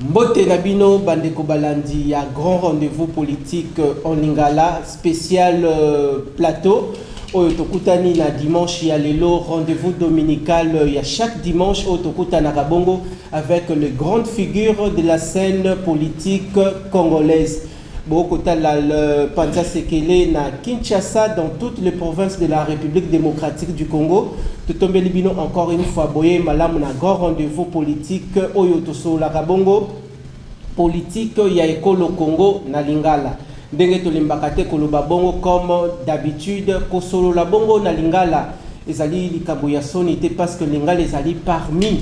Mbote Nabino Bandeko Balandi, il y a grand rendez-vous politique en Lingala, spécial plateau. Otokutani na dimanche, il y a le rendez-vous dominical, il y a chaque dimanche Otokutana Rabongo avec les grandes figures de la scène politique congolaise. Bokota le Panza Sekele na Kinshasa, dans toutes les provinces de la République démocratique du Congo. Totombe Libino encore une fois boye malam na grand rendez-vous politique oyo toso la Rabongo politique ya ekolo Congo na Lingala. Ndenge tolimbakate koloba bongo comme d'habitude kosolo la bongo na Lingala. Ezali likabo ya sonité parce que Lingala ezali parmi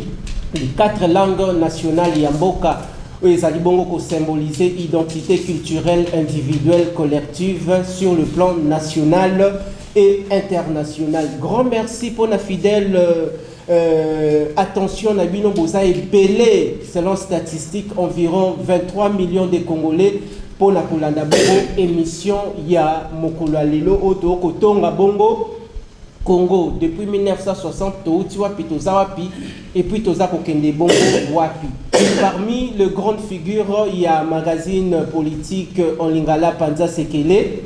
les 4 langues nationales ya mboka. Ezali bongo ko symboliser identité culturelle individuelle collective sur le plan national et international. Grand merci pour la fidèle attention Nabino Boza et belé selon statistiques environ 23 millions de Congolais pour la Kolanda Bongo émission ya Mokolo Lelo Oto Kotonga Bongo Congo depuis 1960 Touti Wapi Toza Wapi et puis Toza Kokende Bongo Wapi. Parmi les grandes figures, il y a un magazine politique en Lingala Panza Sekele.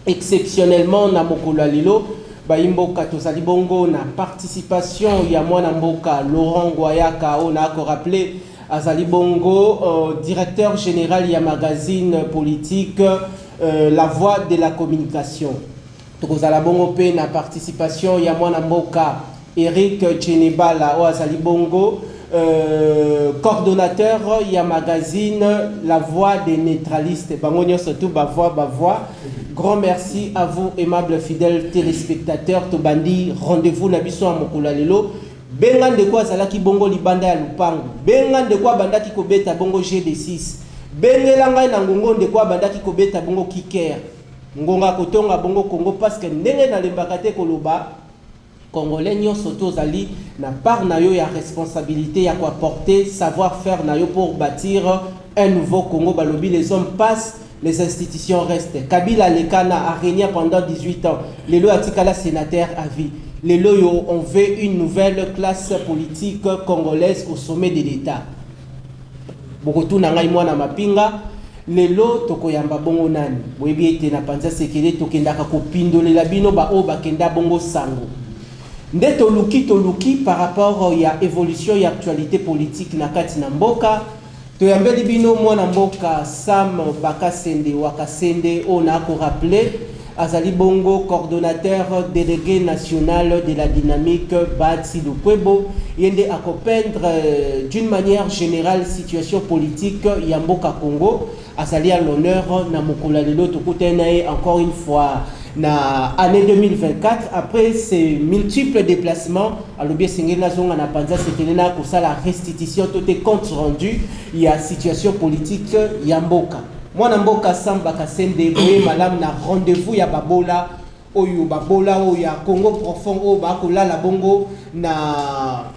Exceptionnellement, na Mokolo Lelo, Baimboka Tozali Bongo, na participation, il y a moi Namboka, Laurent Goyaka, on a encore rappelé, Azali Bongo, directeur général, il y a un magazine politique, La Voix de la Communication. Tozala Bongo Pe, na participation, il y a moi Namboka, Eric Djenebala, Azali Bongo, coordonnateur, il y a magazine La Voix des neutralistes. Bangonio surtout Bavois. Grand merci à vous, aimables fidèles téléspectateurs. Tobandi, rendez-vous Nabiso à Mokolo Lelo. Bengan de quoi Zalaki Bongo Libanda ya Lupango. Bengan de quoi Banda ki kobeta Bongo GD6. Bengelanga na ngongo de quoi Banda ki kobeta Bongo Kiker. Ngonga kotonga Bongo Congo parce que ndenge na lembakate koloba. Congolais nyonso tozali na part na yo ya responsabilité ya quoi porter savoir-faire na yo pour bâtir un nouveau Congo. Balobi les hommes passent, les institutions restent. Kabila Lekana a régné pendant 18 ans. Lelo atikala sénateur à vie. Lelo yo on veut une nouvelle classe politique congolaise au sommet de l'État. Bokotu na ngai mwana mapinga lelo tokoyamba bongo nani. Boyebi ete na Panza Sekele tokendaka kopindolela bino ba o bakenda bongo sango. Nde toluki par rapport à l'évolution et actualité politique na kati na mboka toyambeli bino mwana mboka Sam Bakasende Wakasende on a rappelé azali bongo coordonnateur délégué national de la dynamique Batsi Lukwebo yende à peindre d'une manière générale situation politique ya mboka Congo azali à l'honneur na Mokolo Lelo tokutena encore une fois na année 2024 après ces multiples déplacements à l'objet singela zonga na Panza Sekele na pour ça la restitution tout est compte rendu il y a situation politique ya mboka mwana mboka Samba Kasende boye malam na rendez-vous ya babola oyo ya Congo profond o ba ko la bongo na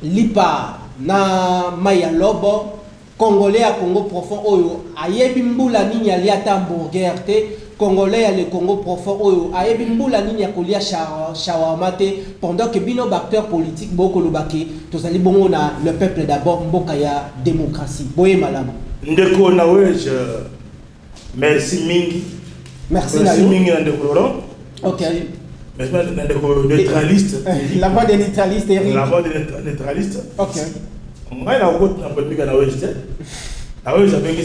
lipa na maya lobo congolais à Congo profond oyo ayebi mbula nini aliata hamburger te Congolais à le Congo profond oyo ayebi mbula nini ya kolia shawarma te pendant que bino acteurs politiques boko lobaki tozali bongo na le peuple d'abord mboka ya démocratie boye malama ndeko na weje merci mingi merci mingi na ndeko Laurent OK merci na ndeko neutraliste la voix des neutralistes Eric la voix des neutralistes OK ngai na ko na polémique na weje te na weje bengi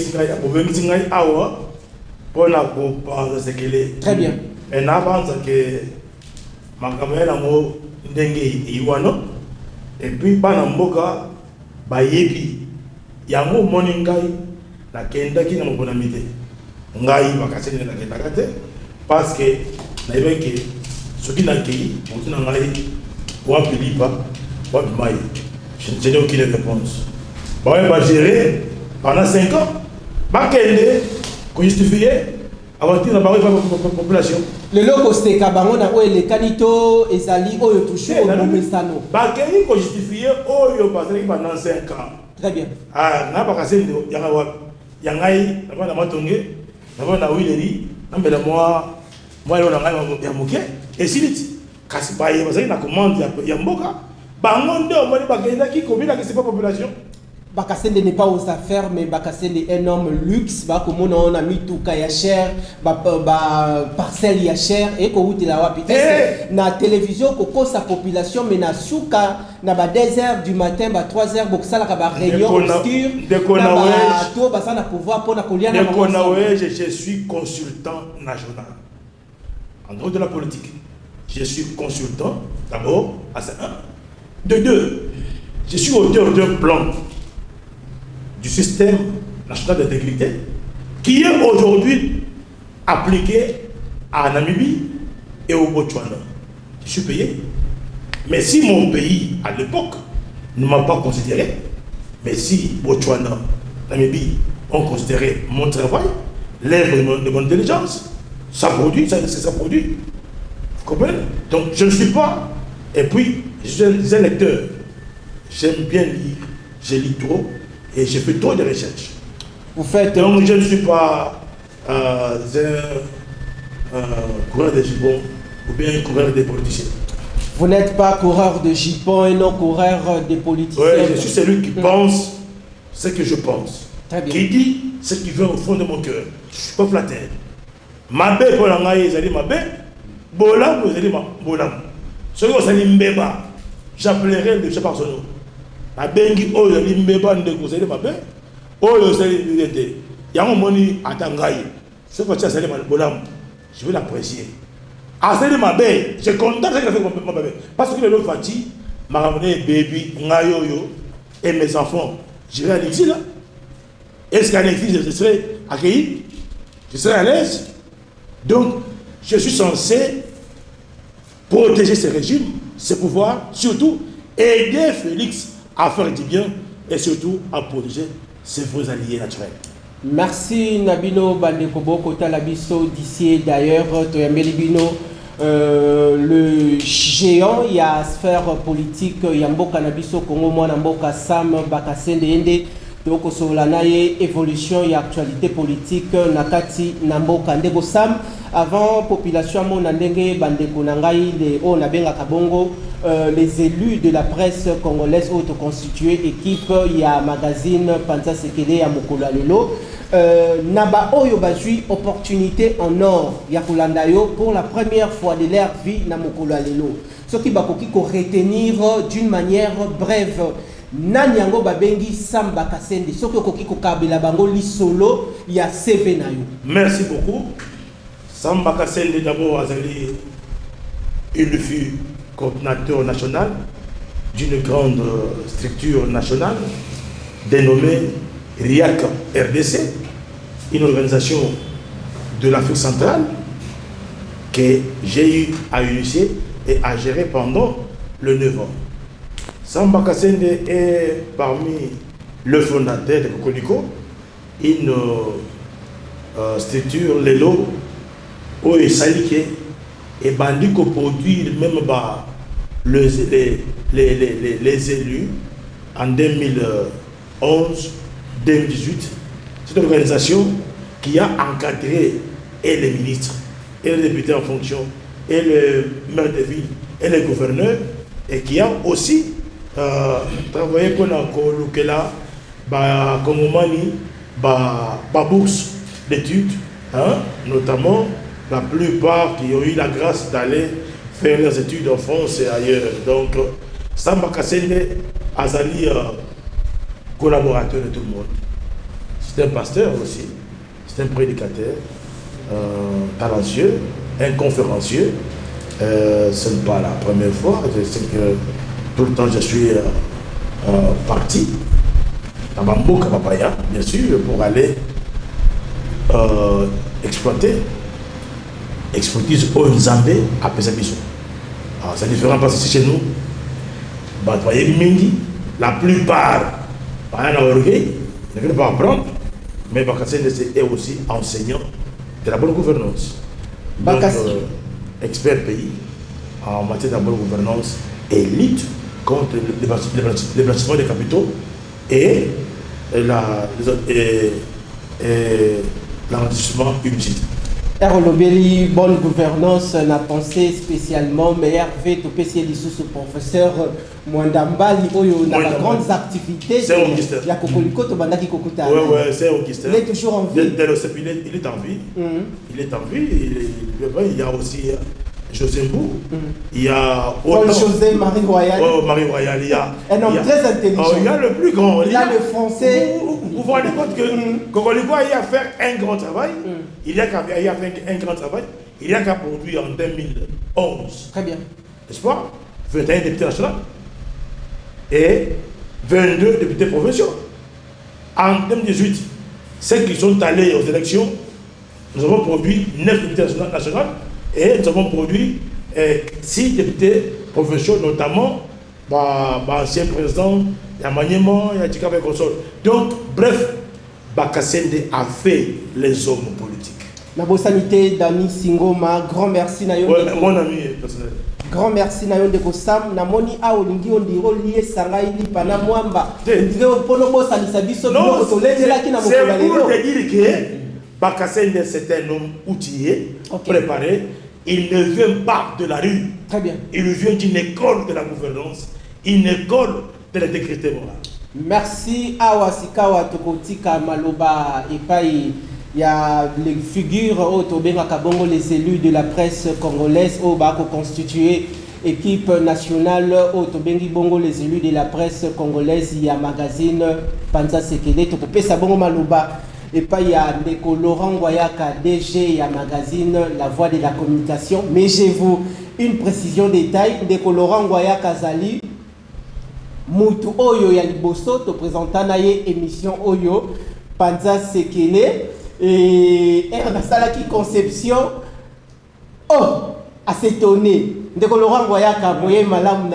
singai awa pour la Panza Sekele. Très bien. Et na pense que makamela nango ndenge iwano et puis bana mboka bayebi yango moni ngai na kenda ki na mobona mite ngai bakasene na kenda kate parce que na yebeke soki na ki motuna ngai wapi lipa wapi mai je n'ai aucune réponse ba gérer pendant 5 ans bakende ko justifier avant de la population le logo steka bango na oyo lekanito ezali oyo toujours au momesano bakei ko justifier oyo passer pendant 5 ans très bien na bakasende yanga wa yangai na bana matonge na bana wileri na mbela moi yo na ngai ya moke et siliti kasi baye bazali na commande ya mboka bango nde omoni bakenda ki kobina ki c'est pas population Bakasende n'est pas aux affaires, mais Bakasende est un homme luxe. Comme on a mis tout cas cher, parcelle ya cher et que vous la wapi. Na télévision koko sa population mais na souka na ba 2h du matin ba 3h boksala ka ba réunion obscure. To basa na pouvoir pour na kolia na je suis consultant national. En dehors de la politique, je suis consultant d'abord à ça. De deux, je suis auteur d'un plan du système national d'intégrité qui est aujourd'hui appliqué à Namibie et au Botswana. Je suis payé. Mais si mon pays, à l'époque, ne m'a pas considéré, mais si Botswana, Namibie ont considéré mon travail, l'œuvre de mon intelligence, ça produit, ça produit. Vous comprenez? Donc je ne suis pas. Et puis, je suis un lecteur. J'aime bien lire. Je lis trop. Et j'ai fait trop de recherches. Vous faites... Donc je ne suis pas un coureur de jupons ou bien un coureur des politiciens. Vous n'êtes pas coureur de jupons et non coureur des politiciens. Oui, je suis celui qui pense ce que je pense. Très bien. Qui dit ce qui vient au fond de mon cœur. Je ne suis pas flatteur. Ma bête pour l'engager, ils allaient ma bête. Bolam, vous allez ma bolam. Celui qui s'appelle Mbeba, j'appellerai le chef par son nom. La bengi oyo limbeba ndeko sele mabe oyo sele bilete yango moni atangai ce que tu as sele bolam je vais l'apprécier à sele mabe je contente que fait mabe parce que le lot fati m'a ramené baby ngayo yo et mes enfants je vais à l'exil est-ce qu'à l'exil je serai accueilli je serai à l'aise donc je suis censé protéger ce régime ce pouvoir surtout aider Félix à faire du bien et surtout à protéger ses vrais alliés naturels. Merci Nabino Bandekobo Kota Labiso d'ici d'ailleurs Toyambelibino le géant il y a sphère politique Yamboka Nabiso Kongo Mwana Mboka Sam Bakasende Ende donc solanaye évolution et actualité politique nakati Namboka Ndego Sam avant population mon ndenge bandeko nangai les on a benga kabongo les élus de la presse congolaise autoconstituée équipe il y a magazine Panza Sekele ya Mokolo Lelo naba oyo bazui opportunité en or ya kolanda yo pour la première fois de leur vie na Mokolo Lelo ce qui bakoki ko retenir d'une manière brève Nanyango babengi Samba Kasende soki okoki kokabela bango lisolo ya CV na yo. Merci beaucoup. Samba Kasende d'abord azali il fut coordinateur national d'une grande structure nationale dénommée RIAC RDC, une organisation de l'Afrique centrale que j'ai eu à initier et à gérer pendant le 9 ans. Samba Kasende est parmi le fondateur de Kokoliko, une structure Lelo où il s'allie et bandi qu'on produit même les élus en 2011, 2018. C'est une organisation qui a encadré et les ministres, et les députés en fonction, et le maire de ville, et les gouverneurs, et qui a aussi travaillé pour la Kolukela, Kongomani, bourse d'études, notamment la plupart qui ont eu la grâce d'aller faire leurs études en France et ailleurs. Donc, Samba Kasende Azali, collaborateur de tout le monde. C'est un pasteur aussi, c'est un prédicateur, talentueux, un conférencier. Ce n'est pas la première fois, je sais que tout le temps je suis parti dans Bamboka Papaya, bien sûr, pour aller exploiter expertise au Nzambé à Pesabiso. C'est différent parce que chez nous, la plupart, ne veulent pas apprendre, mais Bakasende est aussi enseignant de la bonne gouvernance. Donc, expert pays en matière de bonne gouvernance et lutte contre le blanchiment des capitaux et l'enrichissement illicite. Erolobeli, bonne gouvernance, n'a pensé spécialement, mais Hervé, tout spécialiste sous professeur Mwandambali, il a de grandes activités. C'est Augustin. Il y a Kokoliko, tu banaki Kokuta. Oui, c'est Augustin. Il est toujours en vie. Il est en vie. Il est en vie. Il y a aussi José Mbou. Il y a José Marie Royal. Oh, Marie Royal. Il y a un homme très intelligent. Il y a le plus grand. Il a le français. Vous vous rendez compte que Kokoliko a eu à faire un grand travail. Il y a qu'à faire un grand travail. Il y a qu'à produire en 2011. Très bien. N'est-ce pas? 21 députés nationaux et 22 députés provinciaux. En 2018, ceux qui sont allés aux élections, nous avons produit 9 députés nationaux et nous avons produit 6 députés provinciaux, notamment l'ancien président Yamanyema, Yadjikabe Consol. Donc, bref, Bakasende a fait les hommes politiques. La bonne sanité, Dani Singoma, grand merci. Mon ami personnel. Grand merci na yonde ko Sam na moni a olingi ondiro lié sangai li pana mwamba ndiro pono bo salisa biso biloko to letela ki na mokola lelo. C'est pour te dire que Bakasende c'est un homme outillé, préparé, il ne vient pas de la rue. Très bien. Il vient d'une école de la gouvernance, une école de la décrété morale. Merci Awasikawa Tokotika Maloba Epai. Il y a les figures les élus de la presse congolaise au Bako constitué équipe nationale au Tobengi Bongo les élus de la presse congolaise. Il y a magazine Panza Sekele Tokopesa Bongo Maloba et pas il y a Ndeko Laurent Goyaka DG il y a magazine La Voix de la communication. Mais j'ai vous une précision détail Ndeko Laurent Goyaka Zali Mutu Oyo ya liboso to présenta na ye émission Oyo Panza Sekele. Et Salaki Conception, oh, à s'étonner. Dès que Laurent Goyaka, voyez Malam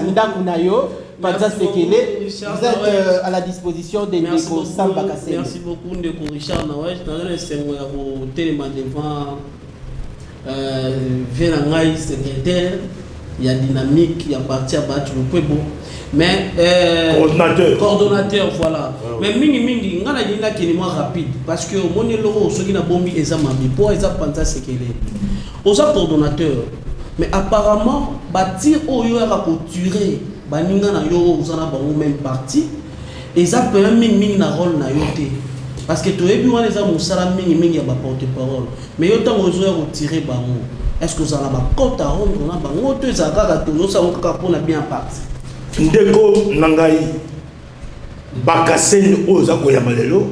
Ndakunayo, Panza Sekele, vous êtes à la disposition des Ndeko Samba Kassé. Merci beaucoup, Ndeko Richard Nawaj. Dans le séminaire au téléma devant Vérangaï, secrétaire, il y a dynamique, il y a parti à battre le Puebo. Mais coordonnateur voilà mais mingi ngana yinga kinima rapide parce que au moni loro soki na bombi ezamabi pour eza Panza Sekele oza coordonnateur mais apparemment batir oyo ya ko tuer baninga na yo ozana bango même parti eza pe mingi na rôle na yote parce que toyebi wana eza musala mingi ya ba porte-parole mais yo tango ozo ya ko tirer bango est-ce que ozana ba compte à rendre na bango to eza kaka tozo sa ko pona bien parti Ndeko Nangai Bakasende Oza Goyamalelo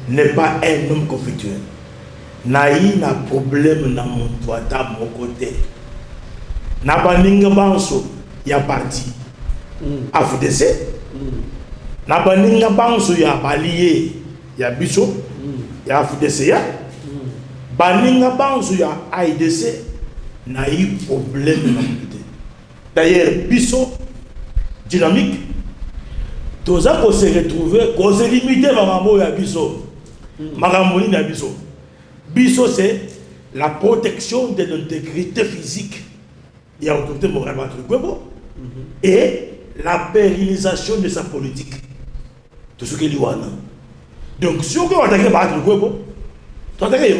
n'est pas un homme conflictuel. Naï n'a problème dans mon toita mon côté. Nabaninga Banso y a parti AFDC. Nabaninga Banso y a allié y a Bisso y a AFDC ya. Baninga Banso y a AIDC naï problème dans mon côté. D'ailleurs Bisso dynamique, tous ça qu'on se retrouve, qu'on se limite à Marambo et à Bisso. Maramoni et à Bisso. Bisso, c'est la protection de l'intégrité physique et l'autorité morale et la pérennisation de sa politique. Tout ce qu'il y a. Donc, si on veut attaquer le Gwebo, tu attaques.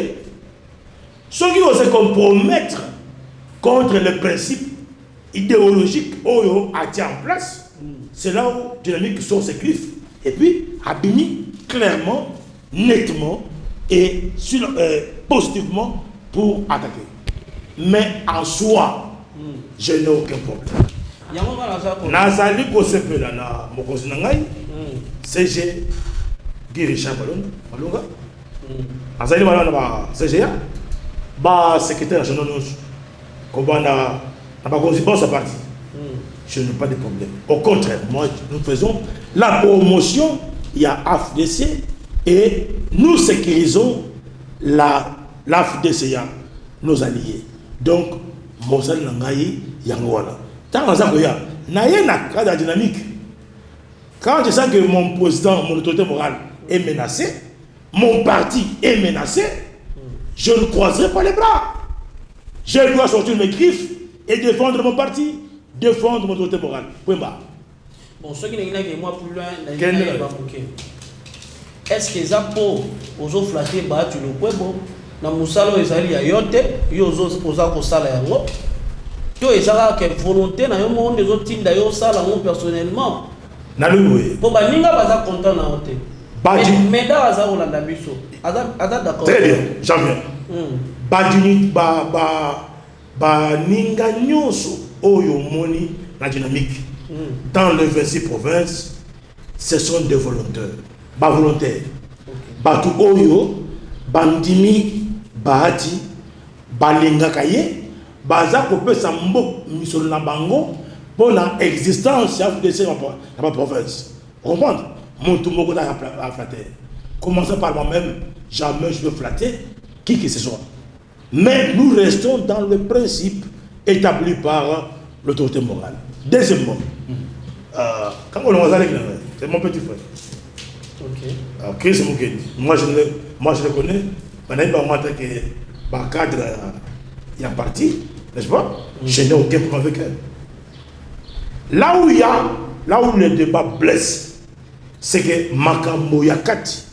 Ceux qui vont se compromettre contre les principes idéologiques Oyo a été en place. C'est là où Dynamique sort ses griffes et puis Abini clairement, nettement et positivement pour attaquer. Mais en soi, je n'ai aucun problème. Nazali Kosepe na Mokosi Nangai, CG Guy Richard Malonga, Nazali Malonga CGA, secrétaire national comme on a pas sa partie. Je n'ai pas de problème. Au contraire, moi, nous faisons la promotion, il y a AFDC et nous sécurisons l'AFDC, nos alliés. Donc, Mosal Nangaï, Yangwala. Tant que ça, il y a la dynamique. Quand je sens que mon président, mon autorité morale est menacée, mon parti est menacé, je ne croiserai pas les bras. Je dois sortir mes griffes et défendre mon parti. Défendre mon autorité morale. Point barre. Bon, ceux qui n'ont que moi plus loin, est-ce que ça pour aux autres flatter battre le Puebo na musalo ezali ya yote yo oza kosala yango to ezala ke volonté na yo monde ezotinda yo sala ngo personnellement na lui po baninga baza content na hote mais da baza kolanda biso aza d'accord très bien jamais badini baninga nyonso oyo moni la dynamique dans les 26 provinces ce sont des volontaires batu oyo bandimi bahati balingaka ye baza kopesa mbok misolo na bango pona existence ya FDC na province comprendre montu moko da flatter commençons par moi-même jamais je veux flatter qui que ce soit mais nous restons dans le principe établi par l'autorité morale. Deuxièmement, quand on a c'est mon petit frère. Ok. Chris Mukendi. Moi je le connais. Maintenant il m'a dit que cadre il y a parti, n'est-ce pas? Je n'ai aucun problème avec elle. Là où le débat blesse, c'est que Makambo Yakati,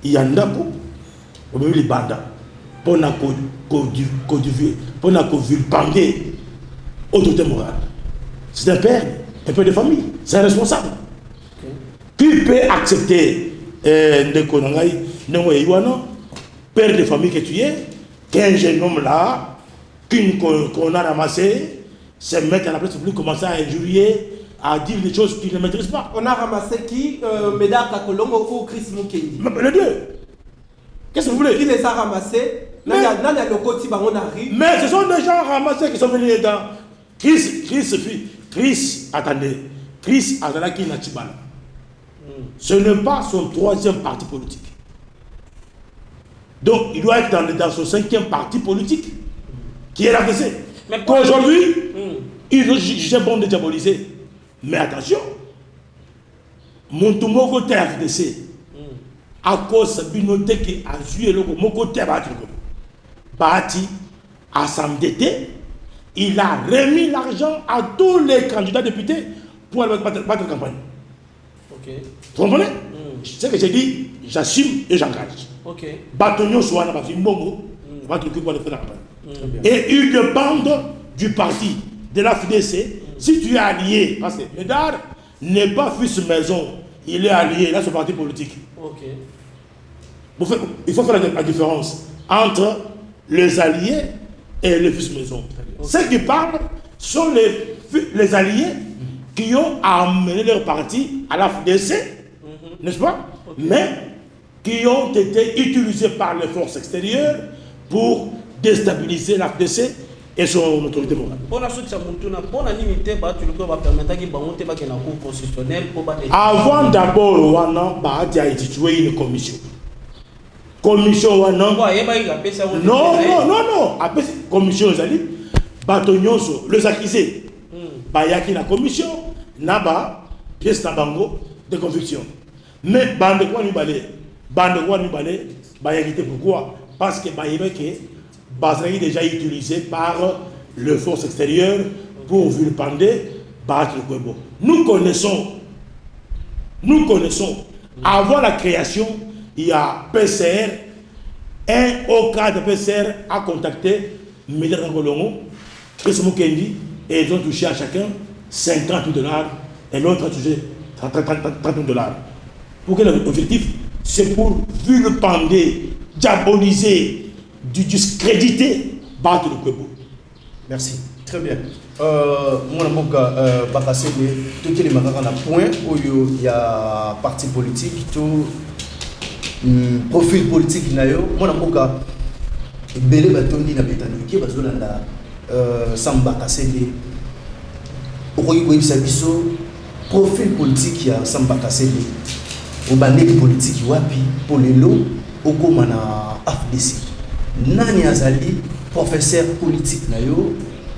il y a un dako, au milieu des bandas. Pour vilipender autorité morale. C'est un père de famille, c'est un responsable. Qui peut accepter père de famille que tu es, qu'un jeune homme là, qu'on a ramassé, se mettre à la place publique, commencer à injurier, à dire des choses qu'il ne maîtrise pas. On a ramassé qui Médard Kakolongo ou Chris Mukendi? Les deux. Qu'est-ce que vous voulez? Qui les a ramassés? Mais ce sont des gens ramassés qui sont venus dans Chris, attendez, Chris Azalaki Natibala. Ce n'est pas son troisième parti politique. Donc il doit être dans son cinquième parti politique qui est l'ADC. Mais aujourd'hui, il est bon de diaboliser. Mais attention, mon tout mon côté ADC, à cause de binoté qui a joué le mon côté Bahati à s'endetter, il a remis l'argent à tous les candidats députés pour aller battre la campagne. Ok. Vous comprenez? C'est ce que j'ai dit, j'assume et j'engage. Ok. Batonio Soana, Mbongo, va te pour aller faire la campagne. Et il dépend du parti, de la FDC. Si tu es allié, parce que Médard n'est pas fils maison, il est allié, là c'est parti politique. Ok. Il faut faire la différence entre les alliés et les fils maison. Ceux qui parlent sont les alliés qui ont amené leur parti à la FDC, n'est-ce pas? Mais qui ont été utilisés par les forces extérieures pour déstabiliser la FDC et son autorité morale. Avant d'abord, on a institué une commission. Commission non, commission Batonyoso, les accusés. Bayaki la commission, Naba, pièce Nabango, de conviction. Mais bande quoi nous balait, Bayaki pourquoi? Parce que Bayaki est déjà utilisé par les forces extérieures pour vilipender battre le Kwebo. Nous connaissons, avant la création, il y a PCR, un au cas de PCR a contacté Médard Ngolongo, Chris Mukendi, et ils ont touché à chacun $50 et l'autre a touché $30. Pour quel objectif? C'est pour vilipender, diaboliser, discréditer battre le Kwebo. Merci. Très bien. Mon amour, Bakasé, tout est point où il y a parti politique, tout profil politique nayo mona mboka belé batondi na betaniki bazolanda Samba Kasende okoki koyebisa biso profil politique ya Samba Kasende obandeki politique wapi pour lelo okoma na FDC nani azali professeur politique nayo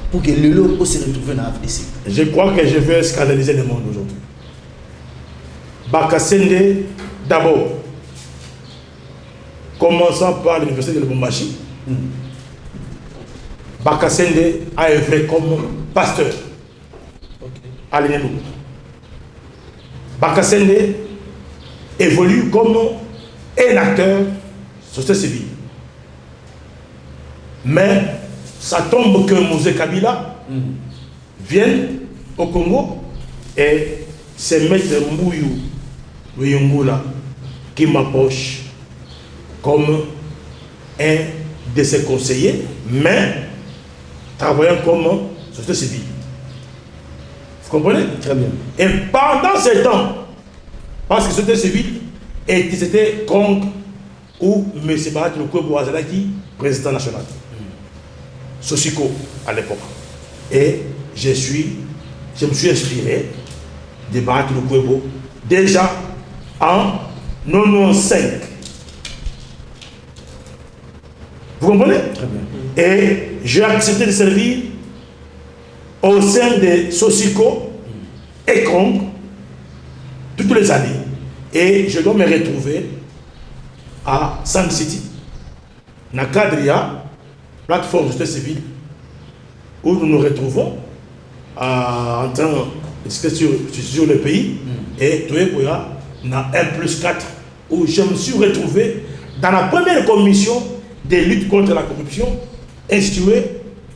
pour que lelo o se retrouver na FDC. Je crois que je vais scandaliser le monde aujourd'hui. Bakasende d'abord, commençant par l'université de Lubumbashi, Bakasende a œuvré comme pasteur à l'Inénou. Bakasende évolue comme un acteur société civile. Mais ça tombe que Mosé Kabila vienne au Congo et c'est Maître Mbouyou Luyungula qui m'approche comme un de ses conseillers, mais travaillant comme société civile. Vous comprenez? Très bien. Et pendant ce temps, parce que société civile, c'était Kong ou M. Barat Lukwebo Azalaki, président national. Sosiko à l'époque. Et je me suis inspiré de Barat Lukwebo déjà en 95. Vous comprenez? Très bien. Et j'ai accepté de servir au sein de Sosiko et Kong toutes les années. Et je dois me retrouver à Sun City, dans le cadre de la plateforme de société civile, où nous nous retrouvons en temps sur le pays. Et tout est dans 1+4, où je me suis retrouvé dans la première commission de lutte contre la corruption instituée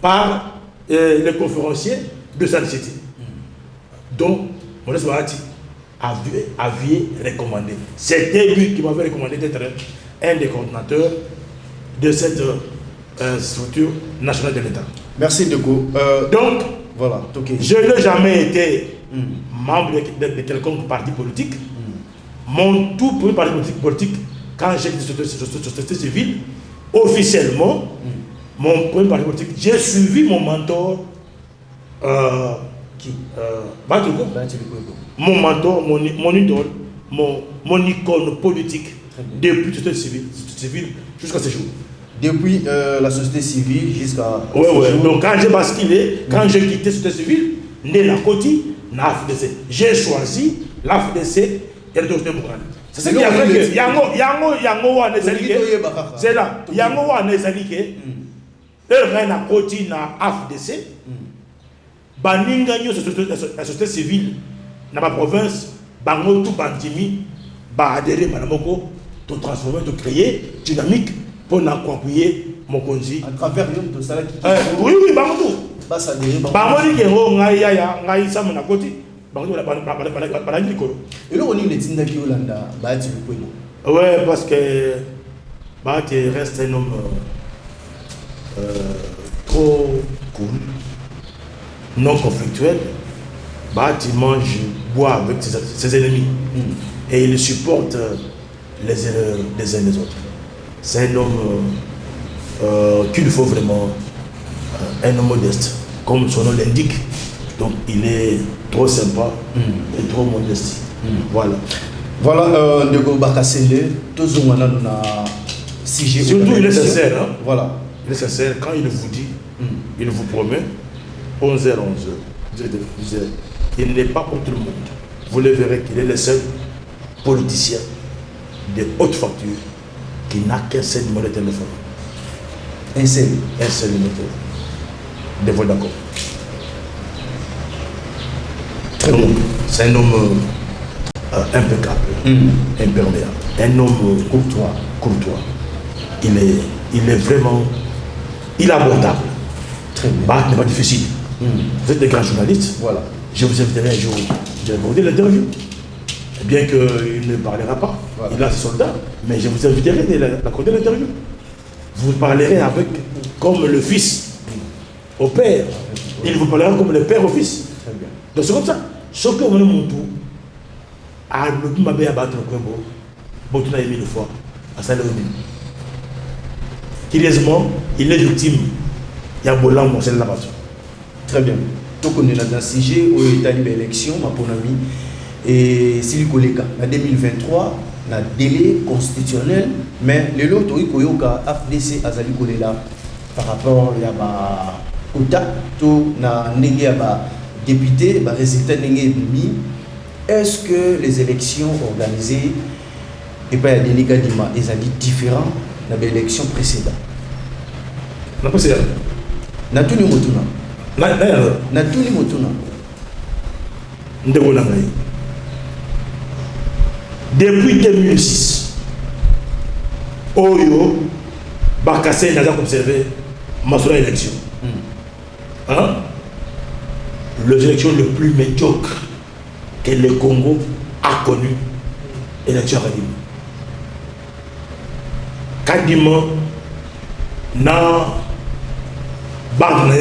par les conférenciers de Sun City. Donc, Maurice Bahati avait recommandé. C'était lui qui m'avait recommandé d'être un des coordinateurs de cette structure nationale de l'État. Merci Deko. Donc, voilà, okay. Je n'ai jamais été membre de quelconque parti politique. Mon tout premier parti politique, quand j'étais société civile, officiellement, mon premier parti politique, j'ai suivi mon mentor. Qui mon mentor, mon idole, mon icône politique depuis la société civile jusqu'à ce jour. Depuis la société civile jusqu'à... Oui. Donc quand j'ai basculé, quand j'ai quitté la société civile, né la Côte, na FDC. J'ai choisi la FDC et le docteur Mourane. C'est ce qui a fait que Yango wa nezalike. C'est là. Yango wa nezalike. Heure na Côte na FDC. Baninga nyo la société civile dans ma province, bango tout bandimi, ba adhérer manamoko, to transformer, to créer dynamique pour appuyer mon konzi. À travers tout ça qui. Oui, bango tout. Bah ça adhérer. Bango ni kengo ngai ya ngai sama na koti, bango la ni kolo. Et là on est les tinda qui Hollanda, Bahati Lukwebo. Ouais, parce que Bahati reste un homme trop cool, non conflictuel. Bahati mange, boit avec ses ennemis et il supporte les erreurs des uns des autres. C'est un homme qu'il faut vraiment, un homme modeste, comme son nom l'indique. Donc il est trop sympa et trop modeste. Voilà. Voilà, Ndeko Bakasele, tous on a sujet. Surtout il est sincère. Hein? Voilà. Il est sincère quand il vous dit, il vous promet 11h, 11h. Il n'est pas contre le monde. Vous le verrez qu'il est le seul politicien de haute facture qui n'a qu'un seul numéro de téléphone. Un seul numéro de téléphone. De vous d'accord. Très bien. C'est un homme impeccable, imperméable. Un homme courtois. Il est vraiment abordable. Très bien. Bah, n'est pas difficile. Vous êtes des grands journalistes. Voilà. Je vous inviterai un jour, je vais regarder l'interview. Bien qu'il ne parlera pas, voilà. Il a ses soldats, mais je vous inviterai à regarder l'interview. Vous parlerez avec, comme le fils au père. Il vous parlera comme le père au fils. Très bien. Donc c'est comme ça. Ce que vous mon tour, à le mabé à battre le Kwebo, Botuna aimé une fois, à Saint-Léonie. Curieusement, il est victime. Il y a Bolan, mon seul là-bas. Très bien. Donc on est dans un sujet où il y a eu l'élection, ma bonne amie, et Silikoleka, en 2023, dans le délai constitutionnel, mais le lot où il y a FDC Azali Kolela par rapport à quota, tout na député, résultat demi. Est-ce que les élections organisées et pas les délégats d'Ima, ils ont dit différents dans l'élection précédente? La précédente. Na tout le monde. Na tout le monde. Depuis 2006, Oyo, Bakasé n'a pas observé sur l'élection. Hein? Les élections les plus médiocres que le Congo a connues, élection Kadima. Na banque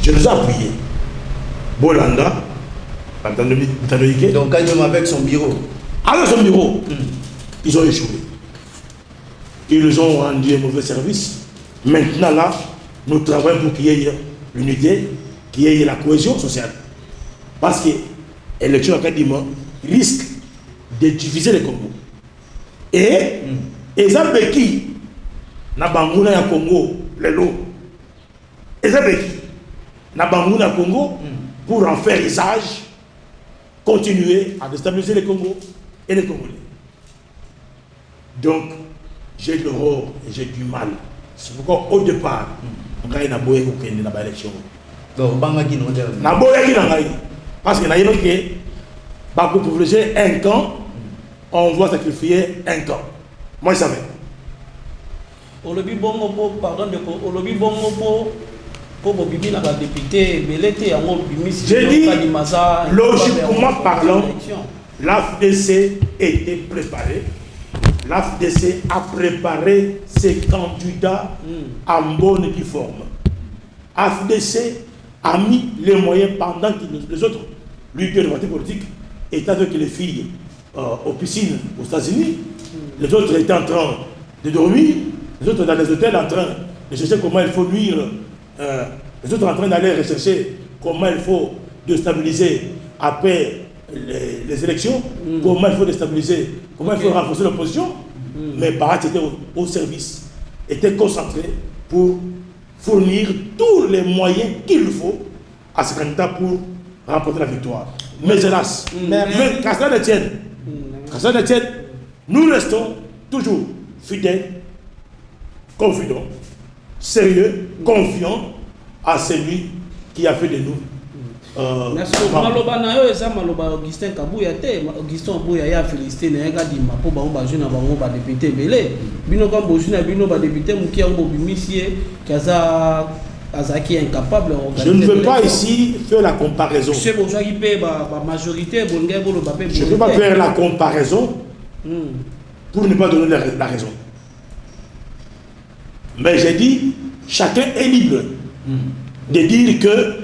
je les ai appuyés. Bolanda, donc Kadima avec son bureau. Avec son bureau, ils ont échoué. Ils ont rendu un mauvais service. Maintenant là, nous travaillons pour qu'il y ait l'unité, qu'il y ait la cohésion sociale. Parce que l'élection académique risque de diviser le Congo. Et ça fait qui na banguna ya Congo lelo. Et ça fait qui na banguna ya Congo pour en faire usage, continuer à déstabiliser le Congo et les Congolais. Donc, j'ai de l'horreur et j'ai du mal. C'est pourquoi au départ, on a boye pour qu'il y ait une élection. Donc, bangaki non der. Na boye qui n'a parce que na yélo que pour privilégier un camp, on doit sacrifier un camp. Moi je savais. Olobi bongo po pardon de ko olobi bongo po bobimi na ba député belete yango bimisi. J'ai dit logiquement parlant, l'AFDC était préparée. L'AFDC a préparé ses candidats en bonne et due forme. l'AFDC a mis les moyens pendant que les autres leaders de partis politiques étaient avec les filles aux piscines aux États-Unis. Les autres étaient en train de dormir. Les autres dans les hôtels en train de chercher comment il faut nuire. Les autres en train d'aller rechercher comment il faut déstabiliser après les élections, comment il faut déstabiliser, comment il faut renforcer l'opposition. Mais Barat était au service, était concentré pour fournir tous les moyens qu'il faut à ce candidat pour remporter la victoire. Mais hélas, qu'à cela ne tienne, nous restons toujours fidèles, confidents, sérieux, confiants à celui qui a fait de nous. Merci beaucoup. Maloba na yo eza maloba Augustin Kabuya te. Augustin Kabuya ya félicité na nga di mapo ba ba jeune ba ngo ba député belé. Bino ka bo jeune bino ba député muki ngo bimisie kaza azaki incapable organiser. Je ne veux pas ici faire la comparaison. C'est bon qui paie ba majorité bonga bo le papé. Je ne peux pas faire la comparaison pour ne pas donner la raison. Mais j'ai dit chacun est libre de dire que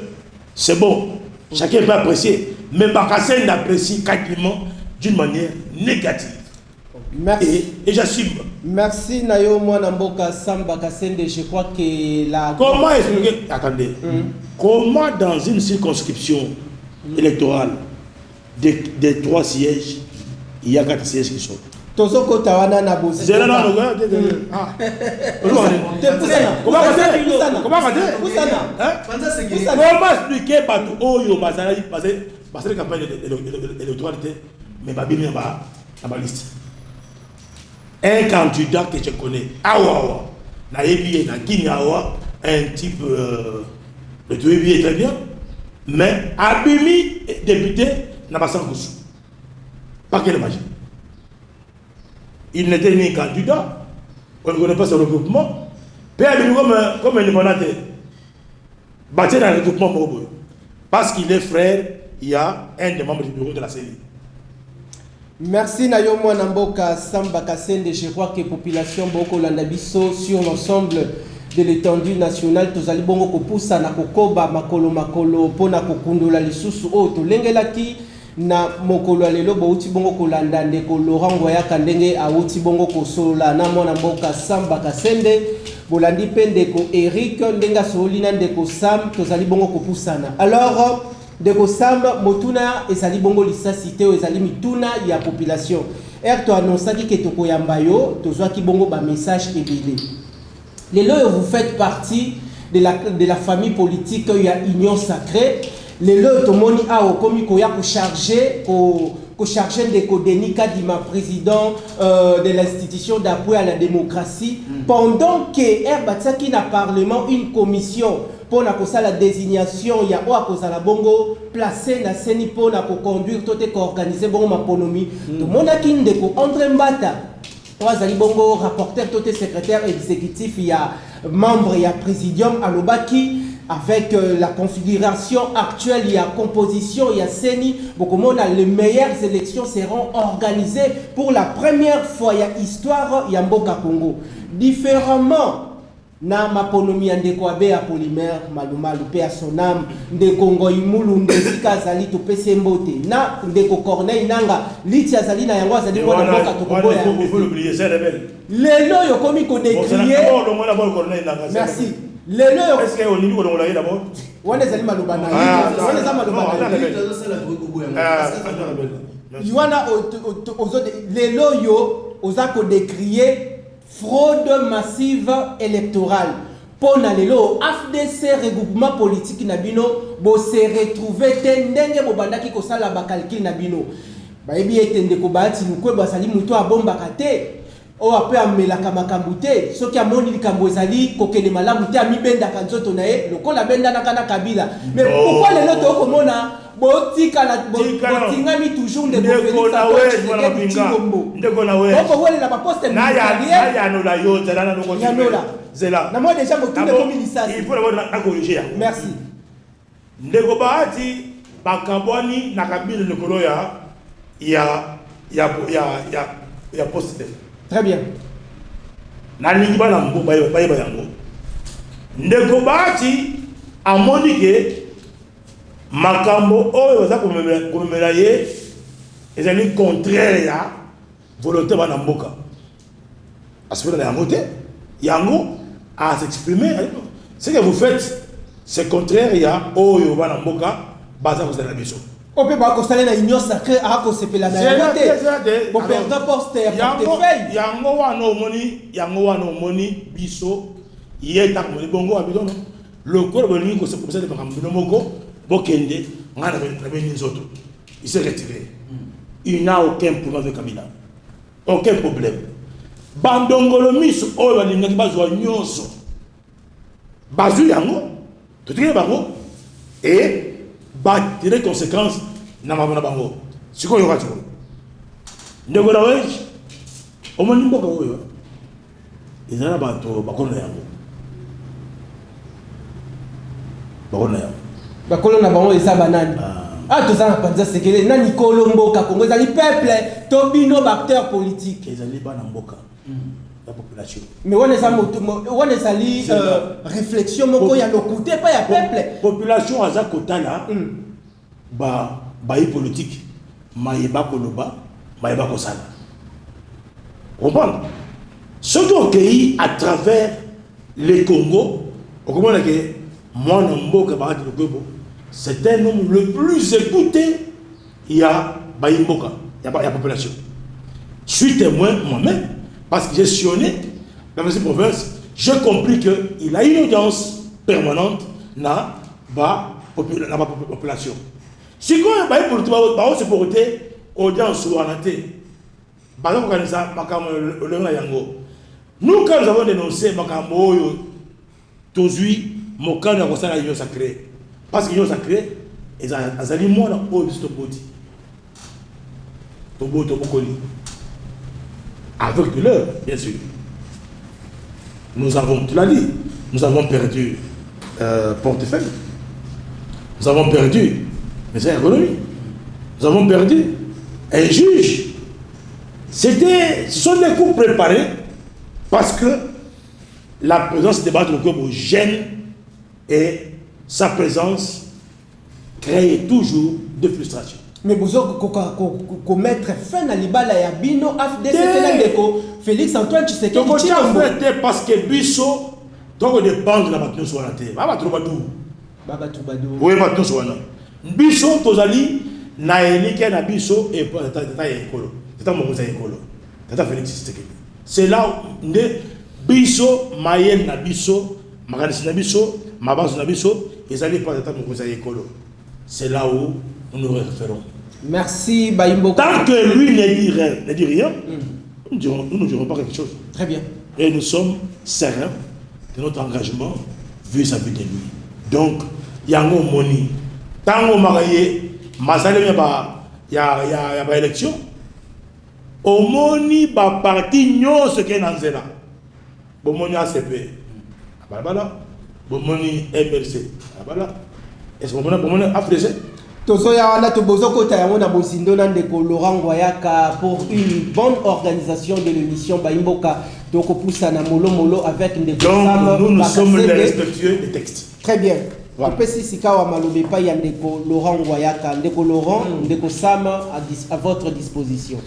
c'est bon. Chacun peut apprécier. Mais Bakassé n'apprécie quasiment d'une manière négative. Merci. Et j'assume. Merci Nayo Mwanamboka Samba Kassende. Je crois que la... Comment expliquer... Attendez. Comment dans une circonscription électorale des 3 sièges, il y a 4 sièges qui sont... Tozoko Tawana Nabosi. C'est là, comment expliquer Oyo Bazali passer la campagne électorale, mais Babimi n'a pas liste. Un candidat que je connais, Awa, Naïbi et Nakini Awa, un type, le Touébi est très bien, mais Abimi, député, n'a pas 100 coups. Pas quelle magie. Il n'était ni candidat, on ne connaît pas son regroupement. Père comme un indépendant, bâti dans le regroupement Mobo. Parce qu'il est frère, il y a un des membres du bureau de la CENI. Merci Nayo Mwanamboka Samba Kassende. Je crois que la population Boko Landabiso sur l'ensemble de l'étendue nationale, tous allons bongo kopusa na kokoba makolo pona kokundula lisusu o to lengelaki na mokolo alelo bouti bongo kolanda ndeko Laurent Ngoyaka ndenge auti bongo kosola na mwana mboka Samba Kassende bolandi pe ndeko Eric ndenga solina ndeko Sam tozali bongo kopusana. Alors ndeko Sam motuna ezali bongo lisasi te ezali mituna ya population to annonçaki ke tokoyamba yo tozwaki bongo ba message ebele. Lelo vous faites partie de la famille politique ya Union Sacrée. Les lots tomoni a okomi koya ko charger de Denis Kadima président de l'institution d'appui à la démocratie pendant que Herbatsaki na parlement une commission pour la désignation ya o akozala bongo placé na seni pour na ko conduire tout et organiser bongo maponomi to monaki ndeko André Mbata trois Bongo, rapporteur, tout secrétaire exécutif, il y a membre, il y a présidium, Alobaki, avec la configuration actuelle, il y a composition, il y a CENI. Les meilleures élections seront organisées pour la première fois. Il y a histoire, il y a Mboka Congo. Différemment, na maponomi ndeko abe ya polymère malumalu pe ya sonam ndeko ngoimulu ndezika azali to pese mbote na ndeko Corneille nanga liti azali na yango azali mwana mboka to koboya il faut l'oublier, c'est rebelle. Lelo yo komi ko décrier merci lelo yo est-ce que au niveau de l'ongolaye d'abord wana ezali maluba na wana za maluba na wana ozo lelo yo oza ko décrier fraude massive électorale. Pour lelo AFDC regroupement politique nabino bo se retrouver tendenge bo bandaki ko sala ba calcul nabino. Ba ebi etende ko baati lukwe basali muto abomba kate. O ape amelaka makambo te soki amoni likambo ezali kokende malamu te amibendaka nzoto na ye lokola bendana na Kabila. Mais pourquoi lelo to komona botikala botingami toujours de ndeko na we boko wele la poste na ya no la yo zela no ko zela na moi déjà mo tule comme lisasi il faut d'abord na corriger merci ndeko baati bakabwani na Kabila lokolo ya poste très bien na lingi bana mbo ba yango ndeko baati amoni ke makambo oyo za komemela ye ezali contraire ya volonté bana mboka aspect na yango te yango à s'exprimer ce que vous faites c'est contraire ya oyo bana mboka baza kozala biso on peut pas constater na union sacrée à ko sepela na yango bon perdre poste portefeuille yango wana omoni biso yeta ko bongo abidono le corps bolingi ko se comme ça de makambo moko bokende ngana na beni nzoto il s'est retiré il n'a aucun problème avec Kabila aucun problème bandongolo miso oyo balingaki bazwa nyonso bazu yango totike bango et ba tirer conséquences na mabona bango siko yo katiko ndeko na wewe omoni mboka oyo ezana bato bakona yango bakolo na bango eza banani tozana panza sekele nani kolo mboka Kongo ezali peuple to bino acteur politique ezali bana mboka la population mais wana ezali réflexion moko ya lokuté pas ya peuple population aza kotala ba politique mayeba koloba mayeba kosala comprendre ce qui à travers le Congo on comprend que moi mboka ba c'est un homme le plus écouté il y a Baïmboka, il y a population. Je suis témoin moi-même parce que j'ai sillonné dans ces provinces, j'ai compris qu'il a une audience permanente dans la population. Si quand il y a une sécurité, audience ou en athée, nous quand nous avons dénoncé Makambo, Tozui, Mokano a constaté l'union sacrée. Parce que l'union sacrée, ils ont moi dans le Toboti. Tobokoli. Avec de l'heure, bien sûr. Nous avons, tu l'as dit, nous avons perdu portefeuille. Nous avons perdu mes économies. Nous avons perdu un juge. Ce sont des coups préparés parce que la présence des battre au gêne et sa présence crée toujours de frustration. Mais vous avez mettre fin à l'ibala ya bino AFDC Félix Antoine Tshisekedi parce que biso donc dépend de la bataille sur la terre. Baba Troubadou. Oui, bataille sur la. Biso tozali na elike na biso et tata ekolo. Tata mokoza ekolo. Tata Félix Tshisekedi. C'est là où biso mayel na biso, makanisi na biso, mabazo na biso, ezali pas tata mokoza ekolo. C'est là où nous nous référons. Merci Baïmbo. Tant que lui ne dit rien, nous ne dirons pas quelque chose. Très bien. Et nous sommes sereins de notre engagement vis-à-vis de lui. Donc, yango moni. Tant que marié, mazalé y a élection. omoni ba parti nyonso ke na nzela bomoni ACP balabala bomoni MLC balabala est-ce que bomoni AFDC tozoya wana tobozo kota yango na bosindo na ndeko Laurent Ngoyaka pour une bonne organisation de l'émission Baimboka donc poussa na molo avec ndeko Sam. Donc nous sommes les respectueux des textes. Très bien. On peut si sikawa malobe pa ya ndeko Laurent Ngoyaka, ndeko Laurent, ndeko Sam à votre disposition.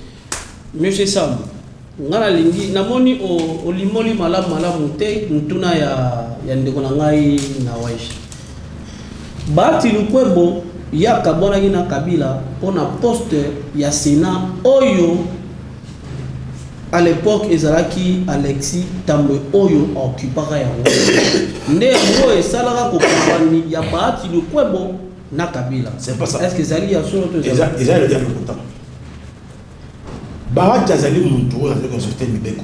Monsieur Sam, ngala lingi namoni o limoli malamu te ntuna ya ndeko na ngai na Waisha. Bati lukwebo ya kabona na Kabila pour na poste ya Sénat oyo à l'époque ezalaki Alexis Tambwe oyo occupaka yango nde ngo esalaka ko kompani ya Bati lukwebo na Kabila. C'est pas ça. Est-ce que zali ya solo to Ils ont le diable pourtant. Bahati Azali Muntu a consulté Mibeko.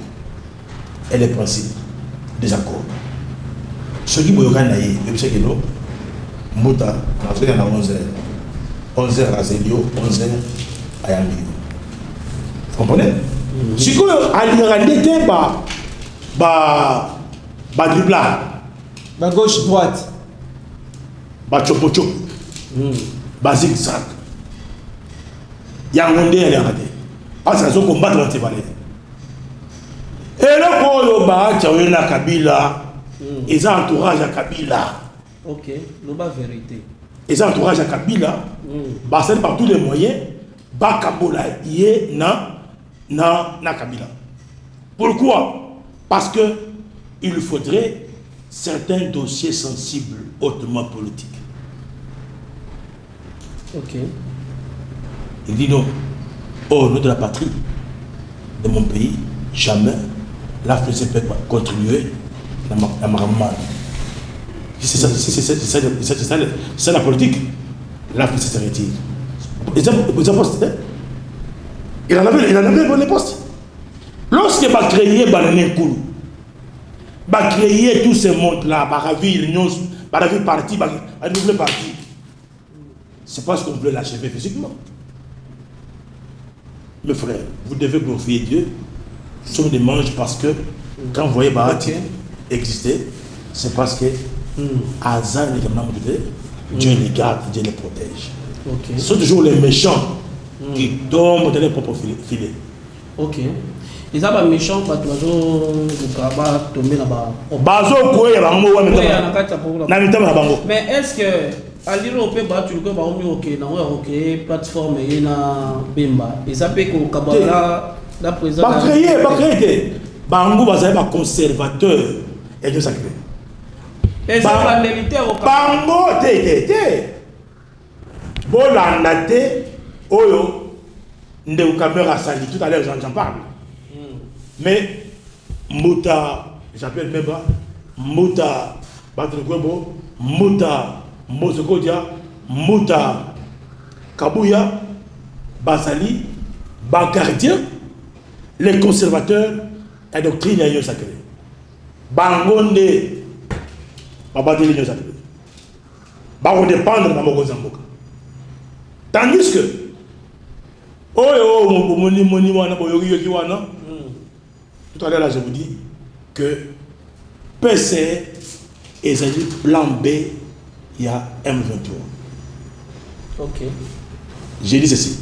Et les principes des accords. Ce qui boyoka naïe, même ce que nous, Mouta, on a 11h. 11h à Zélio, 11h à Yambi. Vous comprenez? Si vous avez un dribblard, Ba gauche droite. chopo, zigzag, il y a un monde qui est raté. Parce qu'ils ont combattu dans ces valeurs. Et là, quand on a Kabila, ils ont entourage à Kabila. OK, nous ba vérité. Ils ont entourage à Kabila, c'est par tous les moyens, Bakabola yé na Kabila. Pourquoi? Parce que il faudrait certains dossiers sensibles, hautement politiques. OK. Il dit non. Au nom de la patrie, de mon pays, jamais l'Afrique peut continuer à ma c'est ça la politique. L'Afrique se retire. Ils ont posté. Il en avait pour les postes. Lorsque va créer Banané Koulou, va créer tous ces mondes-là, Baravi, l'Union, Baravi parti, un nouveau parti, c'est parce qu'on veut l'achever physiquement. Mes frères, vous devez glorifier Dieu. Sommes des manges parce que quand vous voyez Bahati exister, c'est parce que Hazard Dieu les garde, Dieu les protège. Ce sont toujours les méchants qui tombent dans les propres filets. OK. Les abats méchants, mais est-ce que à l'île on peut battre le corps OK plateforme et na bimba et ça peut qu'on kabala la présence ba créer bango bazali ba conservateur et de sacré et ça va militaire au bango té bolanda té oyo ndeu caméra sali tout à l'heure j'en parle. Mais Mouta, j'appelle même Mouta Batrogwebo, Mouta Mozokodia, Mouta Kabouya, Basali, Bagardien, les conservateurs et doctrine à sacré. Bangonde, Babadi l'union sacrée. Baron dépendre dans mon Zamboka. Tandis que, tout à l'heure, là, je vous dis que PC est un plan B, il y a M23. OK. J'ai dit ceci.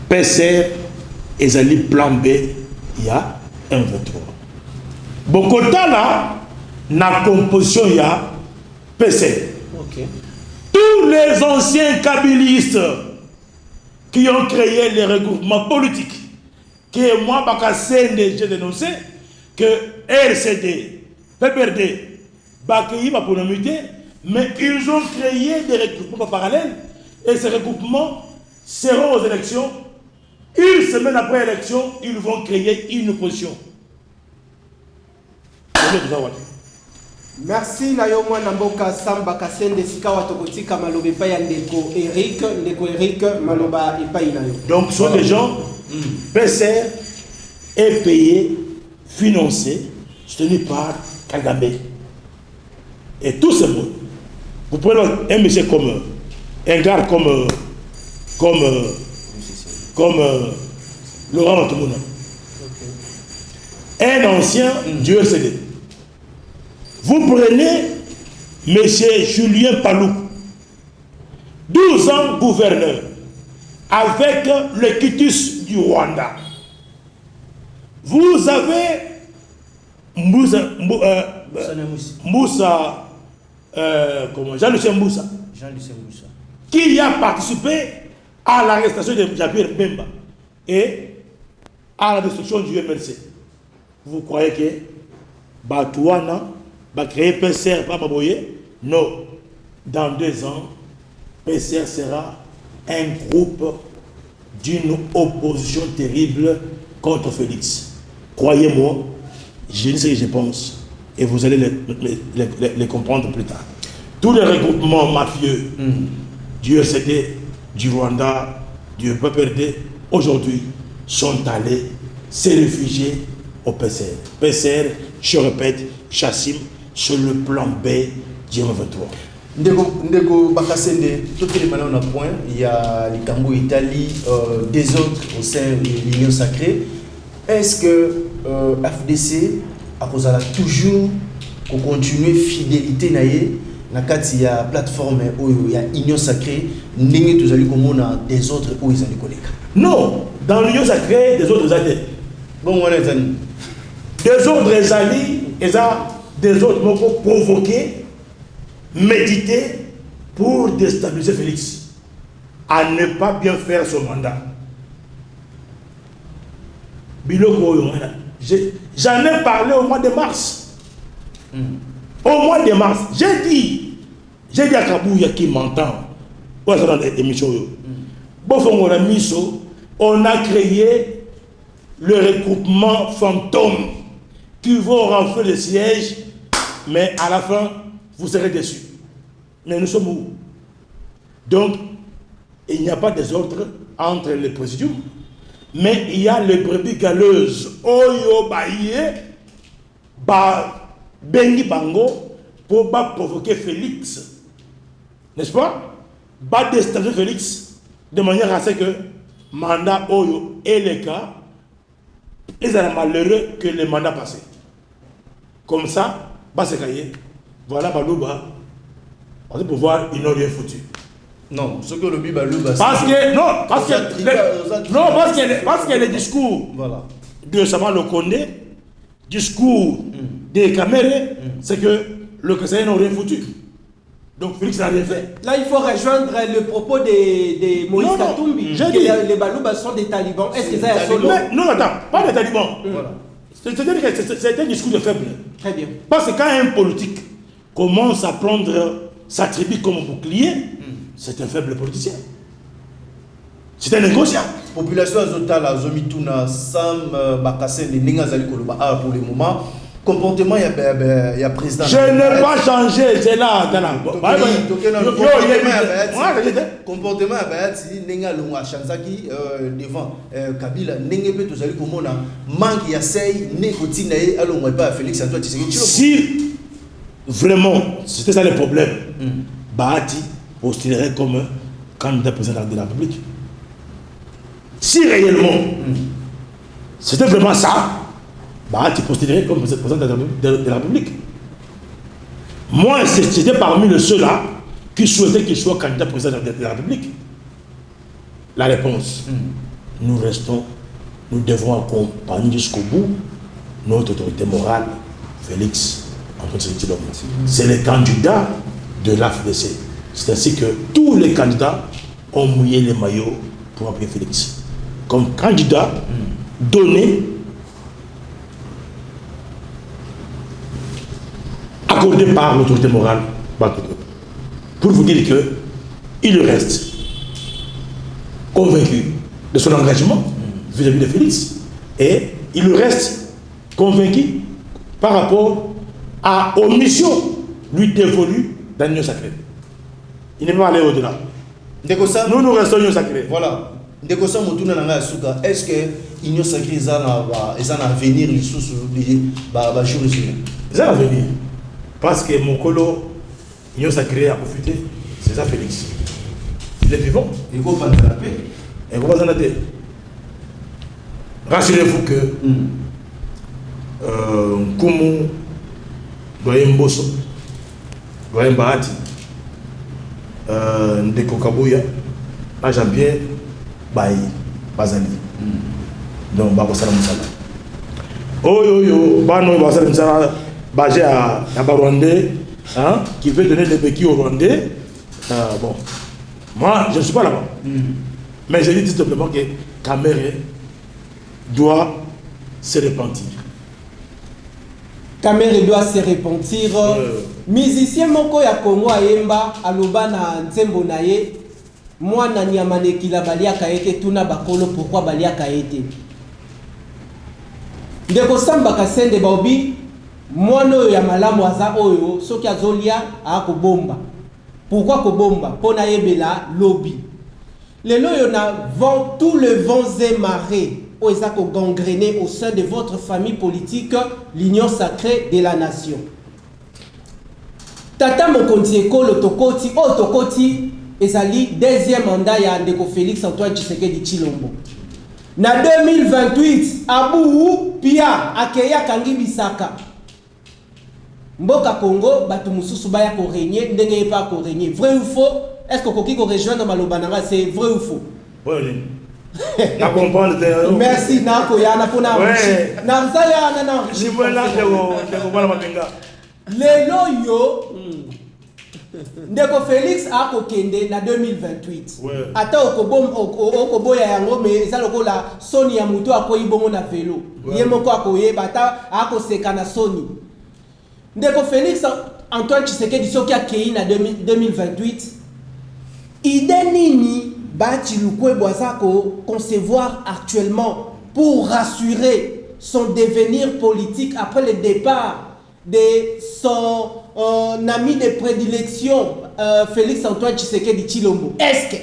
PC est un plan B, il y a M23. Bon, côté là, la composition, il y a PC. OK. Tous les anciens kabylistes qui ont créé les regroupements politiques, que moi, j'ai dénoncé que RCD, PPRD, Bakayi va pour muter, mais ils ont créé des regroupements parallèles et ces regroupements seront aux élections. Une semaine après l'élection, ils vont créer une opposition. Merci na yo mwana mboka Samba Kasende sikawa tokotika maloba epai ya ndeko Eric maloba epai na yo. Donc ce sont des gens PCR est payé, financé, soutenu par Kagame. Et tout ce monde. Vous prenez un monsieur comme un gars comme Laurent Matomouna. Un ancien du RCD. Vous prenez M. Julien Palou, 12 ans gouverneur, avec le quitus du Rwanda. Vous avez Jean-Lucien Moussa, qui a participé à l'arrestation de Jean-Pierre Bemba et à la destruction du MLC. Vous croyez que Batouana va créer PCR par Maboye? Non. Dans 2 ans, PCR sera un groupe d'une opposition terrible contre Félix. Croyez-moi, je dis ce que je pense et vous allez les comprendre plus tard. Tous les regroupements mafieux du ECD, du Rwanda, du PPRD, aujourd'hui sont allés se réfugier au PCR. PCR, je répète, Chassim, sur le plan B du M23. Ndeko Bakasende, tout les malins on a point, il y a les Cambo Italie, des autres au sein de l'Union Sacrée. Est-ce que FDC a toujours continuer fidélité naïe na kati ya plateforme où il y a Union Sacrée, n'engé tous allés comme on a des autres où ils allaient collègues? Non, dans l'Union Sacrée, des autres alliés. Bon, on les amis. Des autres alliés, des autres mots provoqués, médités pour déstabiliser Félix, à ne pas bien faire son mandat. J'en ai parlé au mois de mars. Au mois de mars, j'ai dit à Kabouya qui m'entend, dans l'émission, on a créé le regroupement fantôme qui vont remplir le siège, mais à la fin, vous serez déçus. Mais nous sommes où? Donc, il n'y a pas de désordre entre les présidiums, mais il y a les brebis galeuses. Oyo Baye, Bengi Bango, pour provoquer Félix. N'est-ce pas? Déstabiliser Félix de manière à ce que mandat Oyo et les cas, ils sont malheureux que le mandat passé. Comme ça, voilà Balouba, on va pouvoir ils n'ont rien foutu. Non, ce que le Bibalouba. Parce que le discours de Samuel Okonde, discours des caméras, c'est que le Kassai n'a rien foutu. Donc Félix n'a rien fait. Là, il faut rejoindre le propos de Moïse Katumbi. Les Balouba sont des talibans. Est-ce que ça est solo? Non, attends, pas des talibans. C'est-à-dire que c'est un discours de faible. Très bien. Parce que quand un politique commence à prendre sa tribu comme bouclier, c'est un faible politicien. C'est un négociant. Population azotala zomituna Sam Bakasende Ningazali Koloba pour le moment. Comportement, il y a président. Je n'ai pas changé, c'est là. Comportement, Nenga Lunga Chanzaki devant Kabila, Nenge peut tous aller comme on a manque Yassei, Nekotinae, allons pas Félix Antoine Tshisekedi. Si vraiment c'était ça le problème, Bahati postulerait comme candidat président de la République. Si réellement c'était vraiment ça, Bahati postulerait comme président de la République. Moi, c'était parmi les ceux-là qui souhaitaient qu'il soit candidat président de la République. La réponse, nous devons accompagner jusqu'au bout notre autorité morale, Félix Antoine Tshisekedi Tshilombo. C'est le candidat de l'AFDC. C'est ainsi que tous les candidats ont mouillé les maillots pour appuyer Félix. Comme candidat donné, accordé par l'autorité morale, pour vous dire qu'il reste convaincu de son engagement vis-à-vis de Félix et il reste convaincu par rapport aux missions lui dévolues dans l'Union Sacrée. Il n'est pas allé au-delà. Nous restons l'Union Sacrée. Voilà. Est-ce que l'Union Sacrée est un avenir sous le jour? C'est un avenir. Parce que mon colo, l'Union Sacrée a profité, c'est ça Félix. Il est vivant. Il faut pas la paix. Il faut pas s'en rassurez-vous que Kumu doyen Mboso, doyen Bahati, Ndeko Kabuya, là j'aime bien Bayi, Bazali. Donc, Bakosala Moussala. Bano Basala Moussala, Bagé à Rwandais, qui veut donner des béquilles aux Rwandais. Bon, moi, je ne suis pas là-bas. Mais je dis tout simplement que Kamere doit se repentir. Kamere doit se repentir. Musicien moko ya Congo ayemba aloba na nzembo na ye mwana nyamanekila baliaka ete tuna bakolo pourquoi baliaka ete ndeko Samba Kasende baobi mwana oyo ya malamu aza oyo soki azolia akobomba pourquoi kobomba pona yebela lobby lelo yo na vent tout le vent et marée oyo gangréné au sein de votre famille politique l'union sacrée de la nation. Tata Mokonzi Ekolo Tokoti, Tokoti, ezali deuxième mandat ya Ndeko Félix Antoine Tshisekedi Tshilombo. Na 2028, Abou Pia Akeya Kangi Bisaka. Mboka Congo, batu mususu baya ko régner, ndenge pas ko régner. Vrai ou faux? Est-ce que koki ko rejoindre Malobananga, c'est vrai ou faux? Oui. Na comprendre. Merci Nako ya na pona. Ouais. Na zaya na na. Je vois là de voilà mabenga. Lelo yo Ndeko Félix a kokende na 2028. Ouais. Ata okoboya yango mais eza lokola Sony ya muto akoyi bongo na vélo. Ouais. Ye moko akoyeba ata akoseka na Sony. Ndeko Félix Antoine Tshisekedi soki akei na 2028. Idée nini Bati Lukwe Boazako concevoir actuellement pour rassurer son devenir politique après le départ de son ami de prédilection, Félix Antoine Tshisekedi Tshilombo. Est-ce que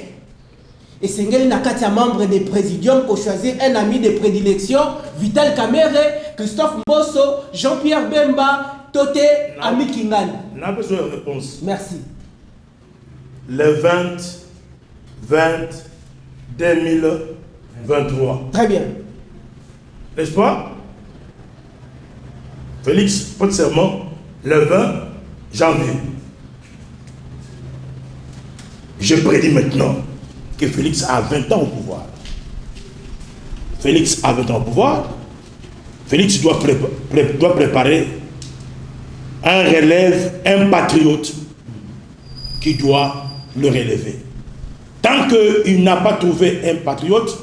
et Sengeli Nakati a membre des présidiums pour choisir un ami de prédilection, Vital Kamerhe, Christophe Mbosso, Jean-Pierre Bemba, Tote, Ami Kingani? N'a besoin de réponse. Merci. Le 2023. Très bien. N'est-ce pas? Félix porte serment le 20 janvier. Je prédis maintenant que Félix a 20 ans au pouvoir. Félix a 20 ans au pouvoir. Félix doit préparer un relève, un patriote qui doit le relever. Tant qu'il n'a pas trouvé un patriote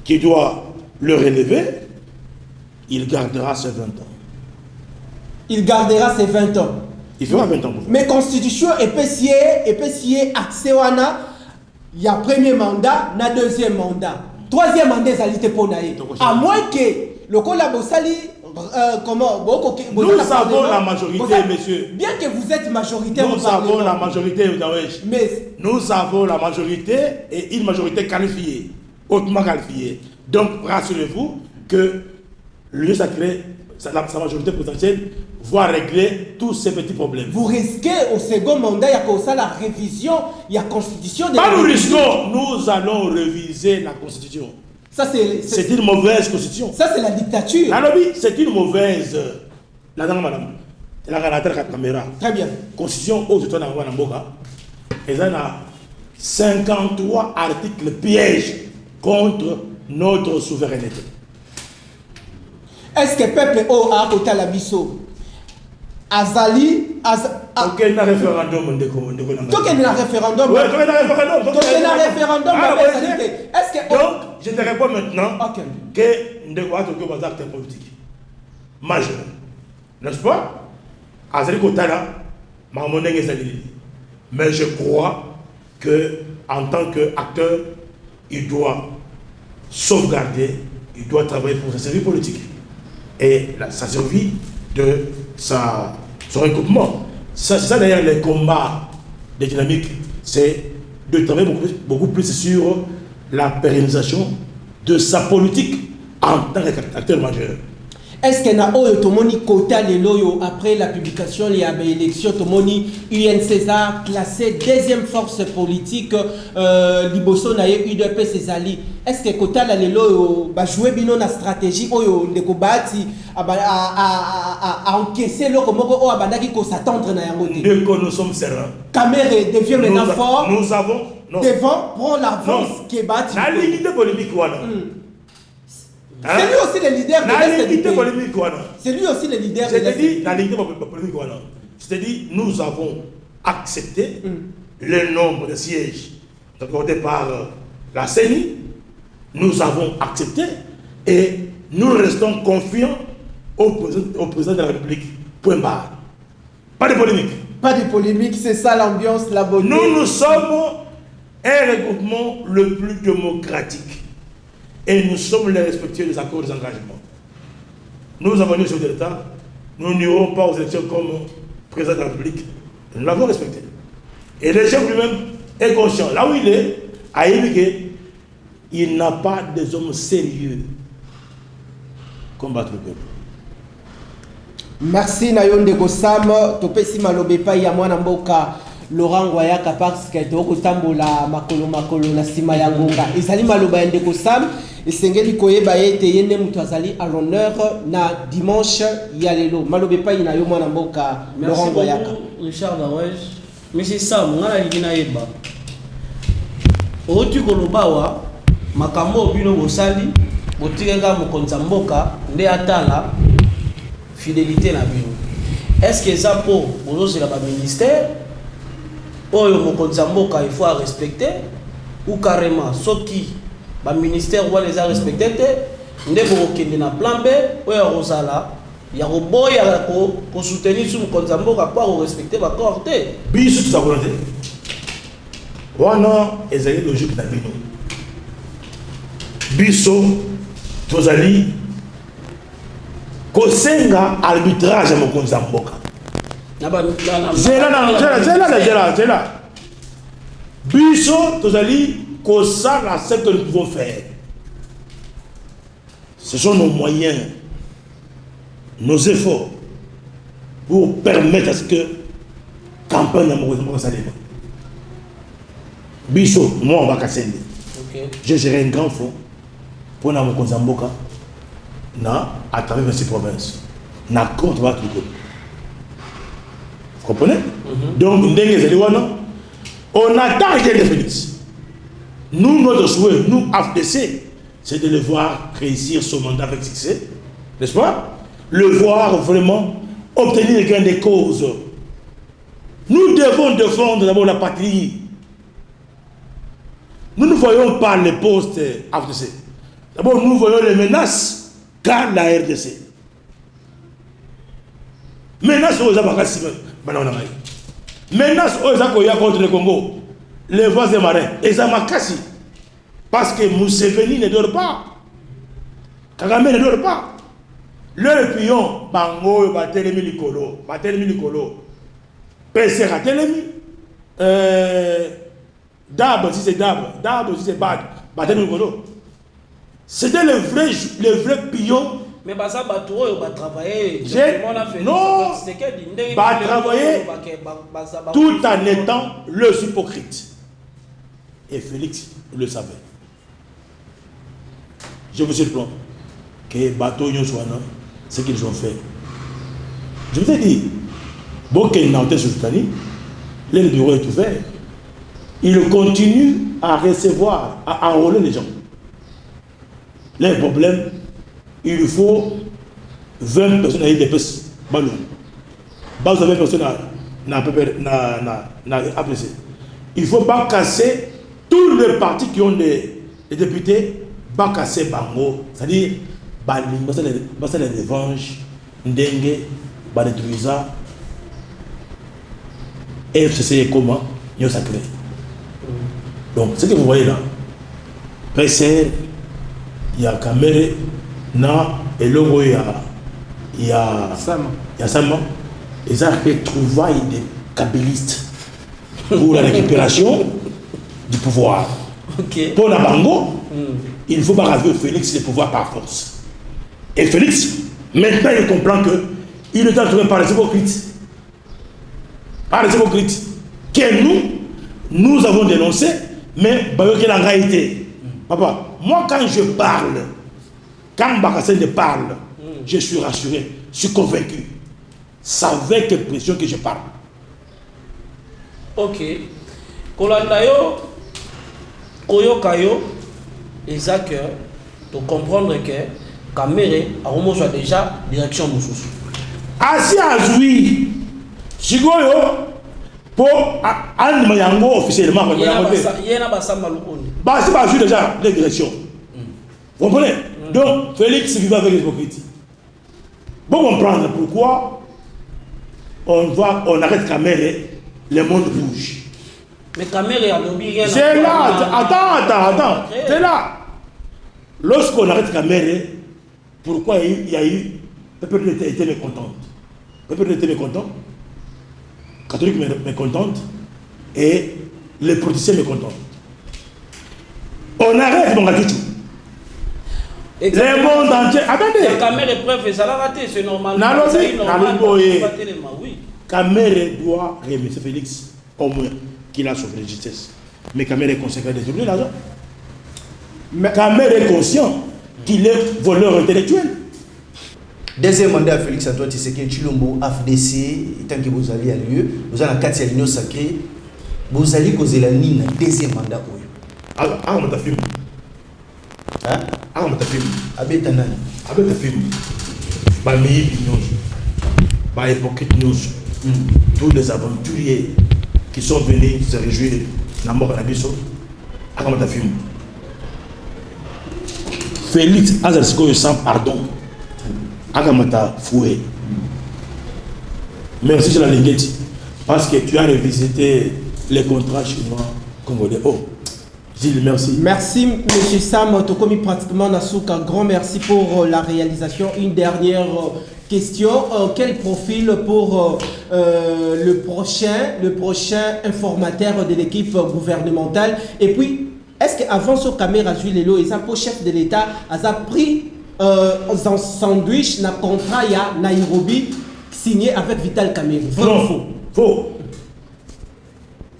qui doit le relever, il gardera ses 20 ans. Il gardera ses 20 ans. Il fera 20 ans. Mais constitution épicier accès wana, il y a premier mandat, na deuxième mandat. Troisième mandat, c'est ponaï. À moins que le collabosali comment nous avons la majorité, monsieur. Bien que vous êtes majoritaire, nous avons la majorité, mais nous avons la majorité et une majorité qualifiée, hautement qualifiée. Donc rassurez-vous que l'Union sacrée, sa majorité potentielle, va régler tous ces petits problèmes. Vous risquez au second mandat, il y a comme ça la révision, il y a constitution. Pas nous risquons, nous allons réviser la constitution. C'est une mauvaise constitution. Ça, c'est la dictature. C'est une mauvaise. La dame, madame. La caméra. Très bien. Constitution, aux États-Unis, ils ont 53 articles pièges contre notre souveraineté. Est-ce que le peuple a côté la biso Azali ok, il y a un référendum. Donc, il y a un référendum. Est-ce que donc, je te réponds maintenant que Ndeko Atoko est un acteur politique majeur. N'est-ce pas? Azali Kotala, mais je crois que en tant qu'acteur, il doit sauvegarder, il doit travailler pour sa survie politique et sa survie de son recoupement. C'est ça d'ailleurs les combats des dynamiques, c'est de travailler beaucoup plus sur la pérennisation de sa politique en tant qu'acteur majeur. Est-ce qu'il y a un automoni quota les loyaux après la publication de l'élection automoni UN César classé deuxième force politique liboso na UDP Césali. Est-ce que quota les loyaux va jouer bien la stratégie oyo de kobati à encaisser le comme o abandaki ko s'attendre na yango te. Dès que nous sommes sereins. Caméra devient maintenant fort. Nous avons devant prendre l'avance qui est bâti. La limite polémique voilà. C'est lui aussi le leader de l'unité polémique. C'est lui aussi le leader de l'unité. Je te dis, la limité polémique. Je te dis, nous avons accepté le nombre de sièges accordés par la CENI. Nous avons accepté et nous restons confiants au président de la République. Point barre. Pas de polémique. Pas de polémique, c'est ça l'ambiance, la bonne. Nous sommes un regroupement le plus démocratique. Et nous sommes les respectueux des accords des engagements. Nous avons eu sur l'État, nous n'irons pas aux élections comme président de la République. Nous l'avons respecté. Et le chef lui-même est conscient. Là où il est, à Yébiké, il n'a pas des hommes sérieux combattre le peuple. Merci Nayonde Gossam, Topesi Malobepa Yamwana Mboka. Laurent Goyaka parce que to kotambola makolo na sima ya ngonga ezali maloba yende ko sam esengeli koyeba ete yende mutu azali à l'honneur na dimanche ya lelo malobe pa ina yo mwana mboka Laurent Goyaka. Richard Dawej Monsieur Sam ngala ligina yeba otu kolobawa makambo bino bosali botikanga mokonza mboka nde atala fidélité na bino. Est-ce que ça pour bozosela ba ministère oyo mokonza mboka il faut respecter ou carrément ceux qui ba ministère ou les a respecté nde bokende na plan B oyo rozala ya roboya ko soutenir sur mokonza mboka pour respecter ba corte biso tout ça volonté wana ezali logique na bino biso tozali kosenga arbitrage ya mokonza mboka. Zela. Biso, tozali, kosa la ce que nous pouvons faire. Ce sont nos moyens, nos efforts pour permettre à ce que campagne amoureusement ça démarre. Biso, moi on va casser. J'ai géré un grand fonds pour na mokonza mboka na à travers ces provinces. Na compte va tout. Vous comprenez? Donc, on attend qu'il y ait des Félix. Nous, notre souhait, nous, AFDC, c'est de le voir réussir son mandat avec succès. N'est-ce pas? Le voir vraiment obtenir gain des causes. Nous devons défendre d'abord la patrie. Nous ne voyons pas les postes AFDC. D'abord, nous voyons les menaces qu'a la RDC. Menaces aux avocats. Menace aux accords contre le Congo, les voisins marins, et ça m'a cassé. Parce que Museveni ne dort pas. Kagame ne dort pas. Le pion, Bango, Batelemi Likolo, PC Ratelemi, Dab, si c'est Dab, si c'est Bad, Batelemi Likolo. C'était le vrai pion. Mais ça va travailler. Non, va travailler tout en étant le hypocrite. Et Félix le savait. Je vous surprends que bateau Yoswana, ce qu'ils ont fait. Je vous ai dit, Boké Nantes Sultani, le bureau est ouvert. Il continue à recevoir, à enrôler les gens. Les problèmes. Il faut 20 personnes à IDPS. Vous avez 20 personnes à apprécier. Il ne faut pas casser tous les partis qui ont des députés, pas casser Bango. C'est-à-dire, c'est les revanches, Ndenge, Badetouiza, FCC comment, ils ont sacré. Donc, ce que vous voyez là, PCR, il y a Kamere, na elongo ya Sama ils ont retrouvailles des kabylistes pour la récupération du pouvoir. Pour la Bango, il faut pas raviver Félix le pouvoir par force. Et Félix, Maintenant, il comprend que il est en train de par les hypocrites. Par les hypocrites. Que nous avons dénoncé, mais Bayoke n'a pas été. Papa, moi quand je parle, quand Bakassende parle, je suis rassuré, je suis convaincu. C'est avec pression que je parle. Ok. Kolandayo, Koyokayo, Isaac, de comprendre que Kamere a soit déjà direction Moussous. Asi Azoui, Chigoyo, pour un mayango officiellement. Il y a pas ça malukoni. Bah, c'est pas déjà les directions. Vous comprenez? Donc, Félix vit avec les hypocrites. Pour comprendre pourquoi on arrête Kamere, le monde bouge. Mais Kamere a lobby. C'est là, attends. C'est là. Lorsqu'on arrête Kamere, pourquoi il y a eu. Le peuple était mécontent. Le peuple était mécontent. Catholique mécontente. Et les politiciens mécontents. On arrête mon gars. Le monde entier. Attendez. La caméra est preuve, ça l'a raté, c'est normal. Oui. Kamere doit remercier Félix, au moins, qu'il a sauvé la justesse. Mais Kamere est conscient qu'il a détourné l'argent. Kamere est conscient qu'il est voleur intellectuel. Deuxième mandat à Félix Antoine Tshisekedi Tshilombo, AFDC, tant que vous allez à lieu, vous avez la carte de l'Union sacrée, vous allez causer la ligne, deuxième mandat. Ah, on t'a filmé. Hein? Ah, on t'a filmé. Abetanan. Avec ta film, bah meilleur news, bah hypocrite news, tous les aventuriers qui sont venus se réjouir dans la mort de Nabiso, à comment ta film. Félix Azarsko sans pardon, à comment ta foué. Merci sur la ligne parce que tu as revisité les contrats chinois congolais. Oh. Gilles, merci. Merci, M. Sam. Tokomi pratiquement Nasuka. Grand merci pour la réalisation. Une dernière question. Quel profil pour le prochain informateur de l'équipe gouvernementale? Et puis, est-ce qu'avant ce caméra Juilelo, ils ont chef de l'État a pris un sandwich dans le contrat à Nairobi signé avec Vital Kamerhe? Non, faux.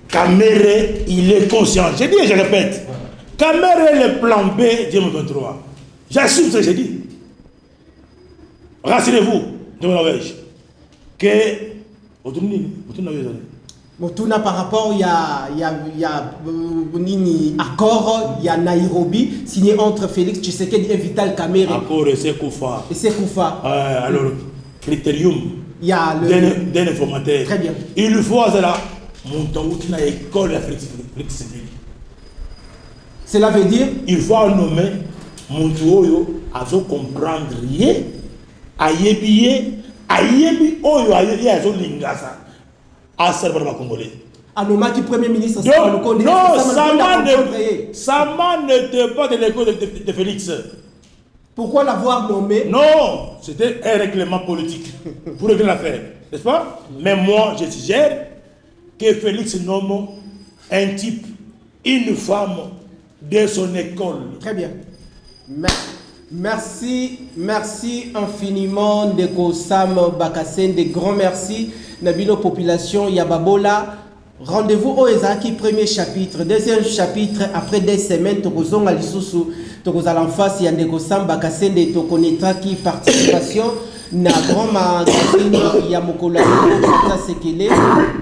Kamerhe, il est conscient. J'ai dit et je répète. Kamerhe est le plan B d'M23. J'assume ce que j'ai dit. Rassurez-vous, de Norvège, que. Motuna par rapport, il y a accord, il y a Nairobi, signé entre Félix Tshisekedi et Vital Kamerhe. Accord et Sekoufa. Alors, critérium. Il y a d'un informateur. Très bien. Il faut cela. École Cela veut dire il faut nommer Montouyo à comprendre rien, à yebi oyo à lingasa à servir congolais. Anoma qui premier ministre. Non, Sama n'était pas de l'école de Félix. Pourquoi l'avoir nommé? Non, c'était un règlement politique pour régler l'affaire, n'est-ce pas? Mais moi, je suggère que Félix nomme un type, une femme de son école. Très bien. Merci infiniment de Sam Bakassende, de grand merci. Nabino population Yababola. Rendez-vous au Ezaki, premier chapitre. Deuxième chapitre, après des semaines, Tokozonga Lisusu, Tokozala en face, Yandeko Sam Bakassende, Tokoneta qui participation. Na grand magazine ya Mokolo Kata Sekele,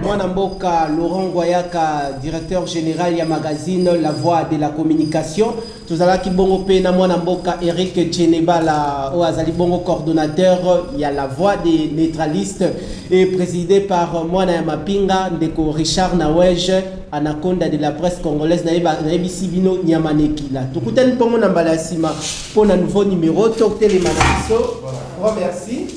Mwana Mboka Laurent Goyaka, directeur général ya magazine La Voix de la Communication. Tozala ki bongo pe na Mwana Mboka Eric Tchenebala Oazali bongo coordonnateur ya La Voix des neutralistes et présidé par Mwana Mapinga Ndeko Richard Nawej, anaconda de la presse congolaise na Ebisibino Nyamanekila. Tukutani pongo na mbala sima pour un nouveau numéro Tokte les Manabiso. Merci.